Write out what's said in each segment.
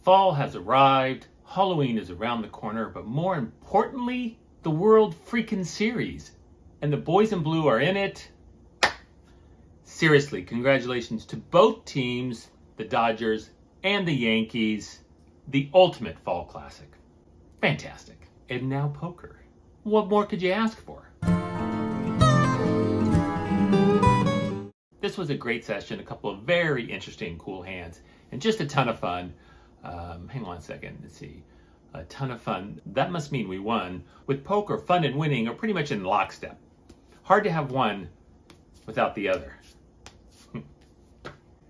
Fall has arrived, Halloween is around the corner, but more importantly, the World Freaking Series. And the boys in blue are in it. Seriously, congratulations to both teams, the Dodgers and the Yankees. The ultimate fall classic. Fantastic. And now poker. What more could you ask for? This was a great session, a couple of very interesting, cool hands, and just a ton of fun. Hang on a second, let's see. A ton of fun. That must mean we won. With poker, fun and winning are pretty much in lockstep. Hard to have one without the other.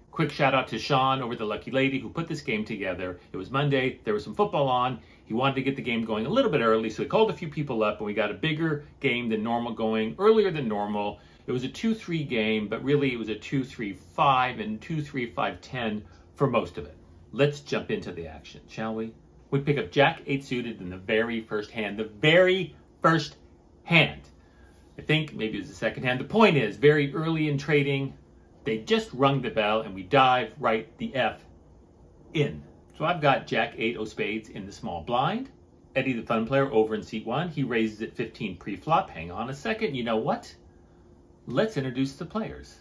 Quick shout out to Sean over the Lucky Lady who put this game together. It was Monday, there was some football on. He wanted to get the game going a little bit early, so he called a few people up and we got a bigger game than normal going, earlier than normal. It was a 2-3 game, but really it was a 2-3-5 and 2-3-5-10 for most of it. Let's jump into the action, shall we? We pick up Jack 8 suited in the very first hand. The very first hand. I think maybe it was the second hand. The point is, very early in trading, they just rung the bell and we dive right the F in. So I've got Jack 8 o' spades in the small blind. Eddie the fun player over in seat 1. He raises at 15 pre-flop. Hang on a second. You know what? Let's introduce the players.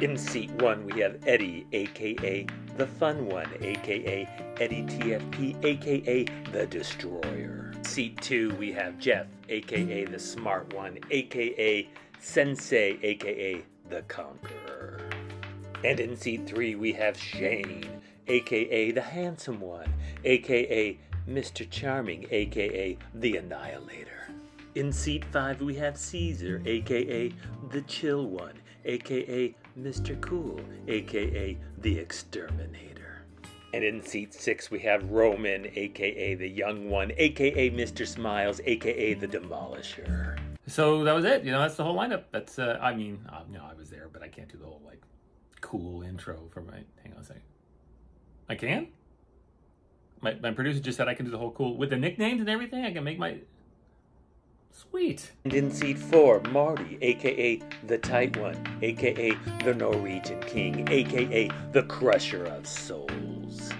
In seat 1 we have Eddie, aka the fun one, aka Eddie TFP, aka the destroyer. Seat 2 we have Jeff, aka the smart one, aka Sensei, aka the conqueror. And in seat 3 we have Shane, aka the handsome one, aka Mr. Charming, aka the annihilator. In seat 5 we have Caesar, aka the chill one, aka Mr. Cool, aka the exterminator. And in seat 6 we have Roman, aka the young one, aka Mr. Smiles, aka the demolisher. So that was it. You know, that's the whole lineup. That's, no, I was there, but I can't do the whole, like, cool intro for my, hang on a second. I can? My producer just said I can do the whole cool, with the nicknames and everything, I can make my, sweet. And in seat 4, Marty, aka the tight one, aka the Norwegian king, aka the crusher of souls.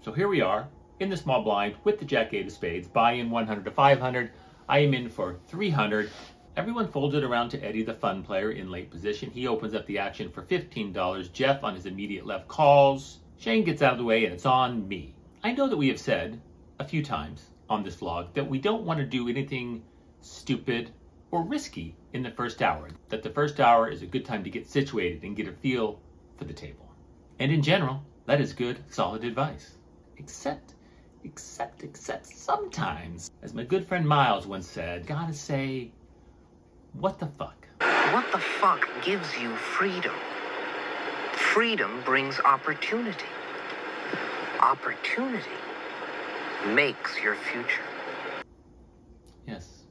So here we are, in the small blind, with the Jack 8 of spades, buy in 100 to 500. I am in for 300. Everyone folded around to Eddie, the fun player, in late position. He opens up the action for $15. Jeff, on his immediate left, calls. Shane gets out of the way, and it's on me. I know that we have said a few times on this vlog that we don't want to do anything stupid or risky in the first hour. That the first hour is a good time to get situated and get a feel for the table. And in general, that is good, solid advice. Except sometimes, as my good friend Miles once said, gotta say, what the fuck? What the fuck gives you freedom? Freedom brings opportunity. Opportunity makes your future. Yes,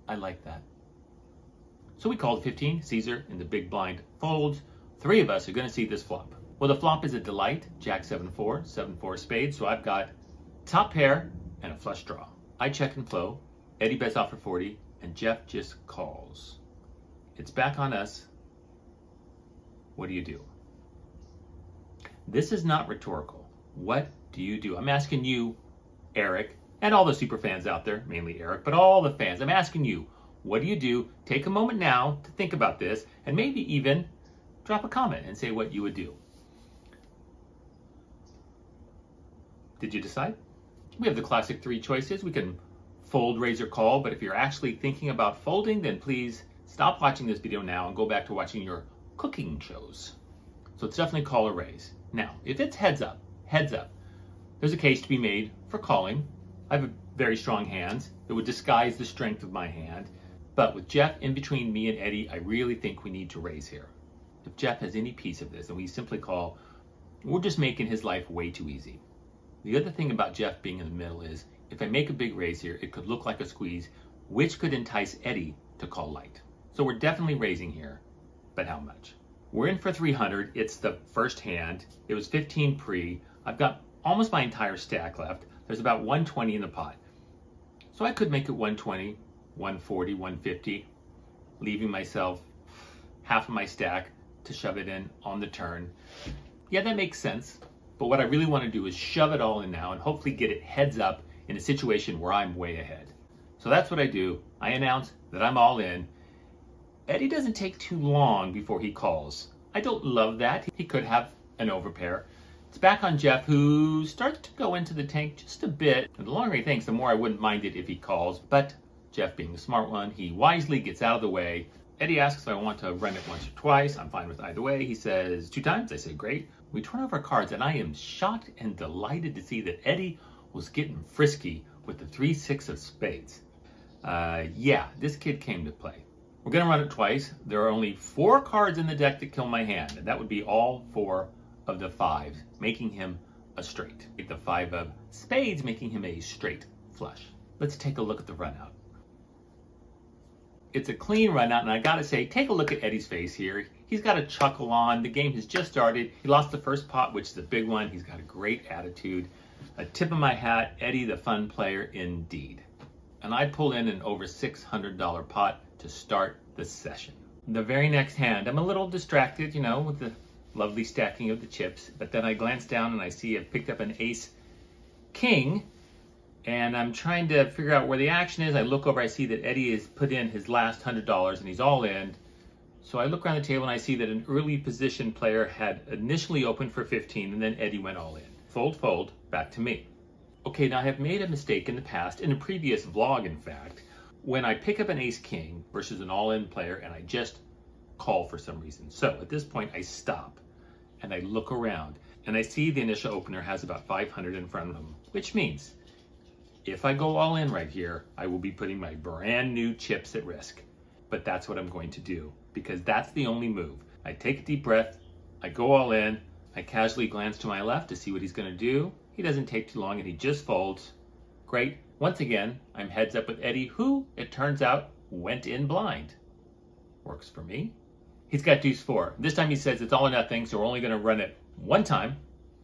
I like that. So we called 15, Caesar in the big blind folds. 3 of us are gonna see this flop. Well, the flop is a delight, Jack 7-4, 7-4 spades, so I've got top pair and a flush draw. I check and flow, Eddie bets off for 40, and Jeff just calls. It's back on us. What do you do? This is not rhetorical. What do you do? I'm asking you, Eric, and all the super fans out there, mainly Eric, but all the fans, I'm asking you, what do you do? Take a moment now to think about this, and maybe even drop a comment and say what you would do. Did you decide? We have the classic 3 choices. We can fold, raise, or call, but if you're actually thinking about folding, then please stop watching this video now and go back to watching your cooking shows. So it's definitely call or raise. Now, if it's heads up, there's a case to be made for calling. I have very strong hands. It would disguise the strength of my hand. But with Jeff in between me and Eddie, I really think we need to raise here. If Jeff has any piece of this and we simply call, we're just making his life way too easy. The other thing about Jeff being in the middle is, if I make a big raise here, it could look like a squeeze, which could entice Eddie to call light. So we're definitely raising here, but how much? We're in for 300. It's the first hand. It was 15 pre. I've got almost my entire stack left. There's about 120 in the pot. So I could make it 120, 140, 150, leaving myself half of my stack to shove it in on the turn. Yeah, that makes sense. But what I really want to do is shove it all in now and hopefully get it heads up in a situation where I'm way ahead. So that's what I do. I announce that I'm all in. Eddie doesn't take too long before he calls. I don't love that. He could have an overpair. It's back on Jeff, who starts to go into the tank just a bit. And the longer he thinks, the more I wouldn't mind it if he calls. But Jeff, being the smart one, he wisely gets out of the way. Eddie asks if I want to run it once or twice. I'm fine with either way. He says 2 times. I say great. We turn over cards, and I am shocked and delighted to see that Eddie was getting frisky with the 3-6 of spades. Yeah, this kid came to play. We're going to run it twice. There are only 4 cards in the deck that kill my hand, and that would be all 4 of the 5s, making him a straight. The 5 of spades, making him a straight flush. Let's take a look at the run out. It's a clean run out, and I gotta say, take a look at Eddie's face here. He's got a chuckle on. The game has just started. He lost the first pot, which is a big one. He's got a great attitude. A tip of my hat, Eddie the fun player indeed. And I pull in an over $600 pot to start the session. The very next hand, I'm a little distracted, with the lovely stacking of the chips, but then I glance down and I see I've picked up an ace king, and I'm trying to figure out where the action is. I look over, I see that Eddie has put in his last $100 and he's all in. So I look around the table and I see that an early position player had initially opened for 15 and then Eddie went all in. Fold, fold, back to me. Okay, now I have made a mistake in the past, in a previous vlog in fact, when I pick up an ace king versus an all-in player and I just call for some reason. So at this point I stop and I look around and I see the initial opener has about 500 in front of him, which means if I go all in right here, I will be putting my brand new chips at risk. But that's what I'm going to do, because that's the only move. I take a deep breath, I go all in, I casually glance to my left to see what he's going to do. He doesn't take too long and he just folds. Great. Once again, I'm heads up with Eddie, who, it turns out, went in blind. Works for me. He's got deuce 4. This time he says it's all or nothing, so we're only going to run it 1 time.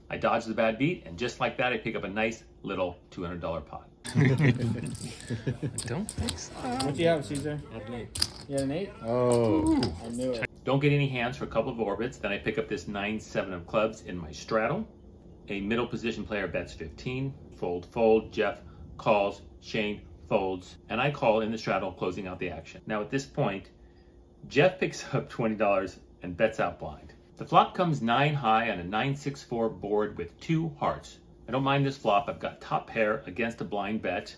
I dodge the bad beat, and just like that, I pick up a nice little $200 pot. Don't think so. What do you have, Caesar? I have an 8. You had an 8? Oh. I knew it. Don't get any hands for a couple of orbits. Then I pick up this 9-7 of clubs in my straddle. A middle position player bets 15. Fold, fold. Jeff calls. Shane folds. And I call in the straddle, closing out the action. Now at this point, Jeff picks up $20 and bets out blind. The flop comes 9 high on a 9-6-4 board with 2 hearts. I don't mind this flop. I've got top pair against a blind bet,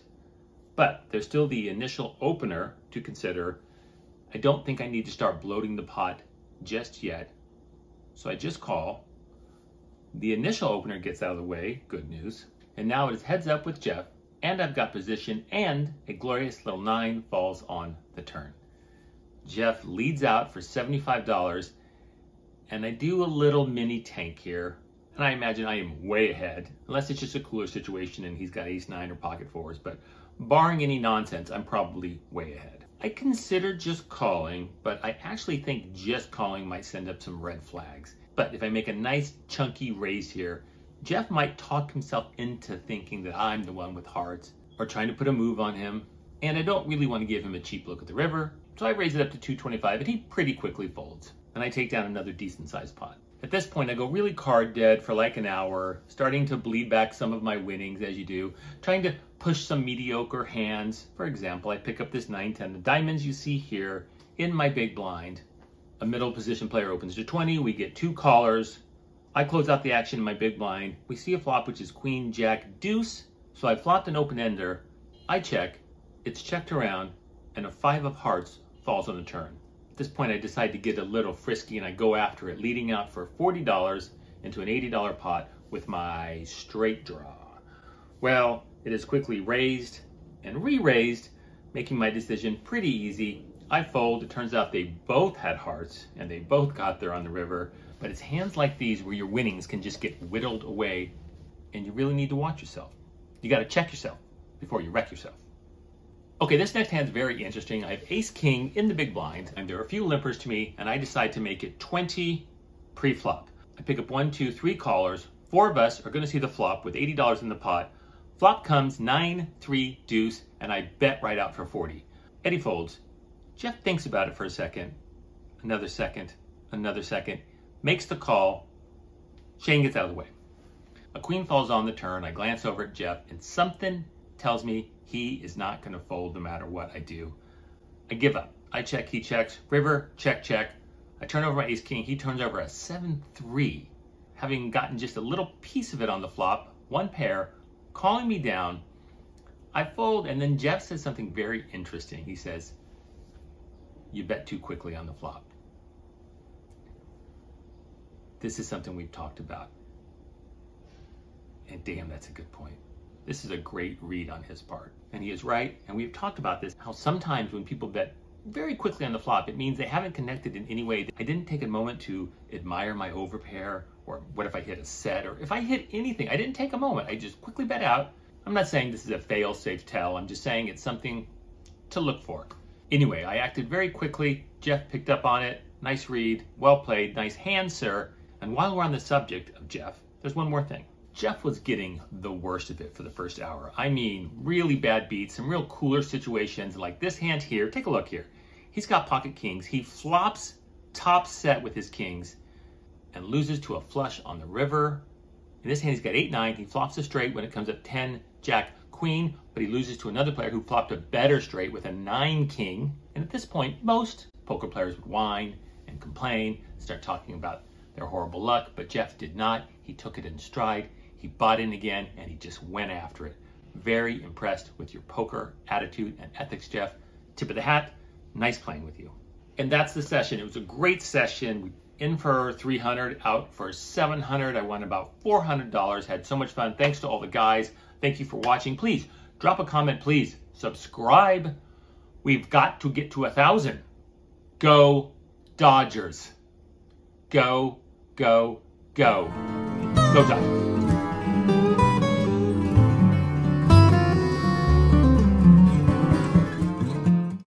but there's still the initial opener to consider. I don't think I need to start bloating the pot just yet, so I just call. The initial opener gets out of the way, good news, and now it is heads up with Jeff, and I've got position, and a glorious little 9 falls on the turn. Jeff leads out for $75, and I do a little mini tank here, and I imagine I am way ahead, unless it's just a cooler situation and he's got ace-9 or pocket 4s, but barring any nonsense, I'm probably way ahead. I considered just calling, but I actually think just calling might send up some red flags. But if I make a nice chunky raise here, Jeff might talk himself into thinking that I'm the one with hearts, or trying to put a move on him, and I don't really want to give him a cheap look at the river, so I raise it up to 225 and he pretty quickly folds. And I take down another decent sized pot. At this point, I go really card dead for like an hour, starting to bleed back some of my winnings as you do, trying to push some mediocre hands. For example, I pick up this 9-10, the diamonds you see here in my big blind. A middle position player opens to 20, we get 2 callers. I close out the action in my big blind. We see a flop which is queen, jack, deuce. So I flopped an open ender. I check, it's checked around, and a 5 of hearts falls on the turn. At this point, I decide to get a little frisky and I go after it, leading out for $40 into an $80 pot with my straight draw. Well, it is quickly raised and re-raised, making my decision pretty easy. I fold. It turns out they both had hearts and they both got there on the river, but it's hands like these where your winnings can just get whittled away and you really need to watch yourself. You got to check yourself before you wreck yourself. Okay, this next hand's very interesting. I have ace-king in the big blind, and there are a few limpers to me, and I decide to make it 20 pre-flop. I pick up 1, 2, 3 callers. 4 of us are going to see the flop with $80 in the pot. Flop comes 9, 3, deuce, and I bet right out for 40. Eddie folds. Jeff thinks about it for a second. Another second. Another second. Makes the call. Shane gets out of the way. A queen falls on the turn. I glance over at Jeff, and something tells me he is not going to fold no matter what I do. I give up. I check, he checks. River, check, check. I turn over my ace-king. He turns over a 7-3, having gotten just a little piece of it on the flop, one pair, calling me down. I fold, and then Jeff says something very interesting. He says, "You bet too quickly on the flop." This is something we've talked about. And damn, that's a good point. This is a great read on his part. And he is right. And we've talked about this, how sometimes when people bet very quickly on the flop, it means they haven't connected in any way. I didn't take a moment to admire my overpair, or what if I hit a set, or if I hit anything. I didn't take a moment. I just quickly bet out. I'm not saying this is a fail-safe tell. I'm just saying it's something to look for. Anyway, I acted very quickly. Jeff picked up on it. Nice read. Well played. Nice hand, sir. And while we're on the subject of Jeff, there's one more thing. Jeff was getting the worst of it for the first hour. I mean, really bad beats, some real cooler situations like this hand here. Take a look here. He's got pocket kings. He flops top set with his kings and loses to a flush on the river. In this hand, he's got 8-9. He flops a straight when it comes up 10, jack, queen, but he loses to another player who flopped a better straight with a 9-king. And at this point, most poker players would whine and complain, start talking about their horrible luck, but Jeff did not. He took it in stride. He bought in again, and he just went after it. Very impressed with your poker attitude and ethics, Jeff. Tip of the hat. Nice playing with you. And that's the session. It was a great session. In for 300, out for 700. I won about $400. Had so much fun. Thanks to all the guys. Thank you for watching. Please drop a comment. Please subscribe. We've got to get to 1,000. Go Dodgers. Go, go, go. Go Dodgers.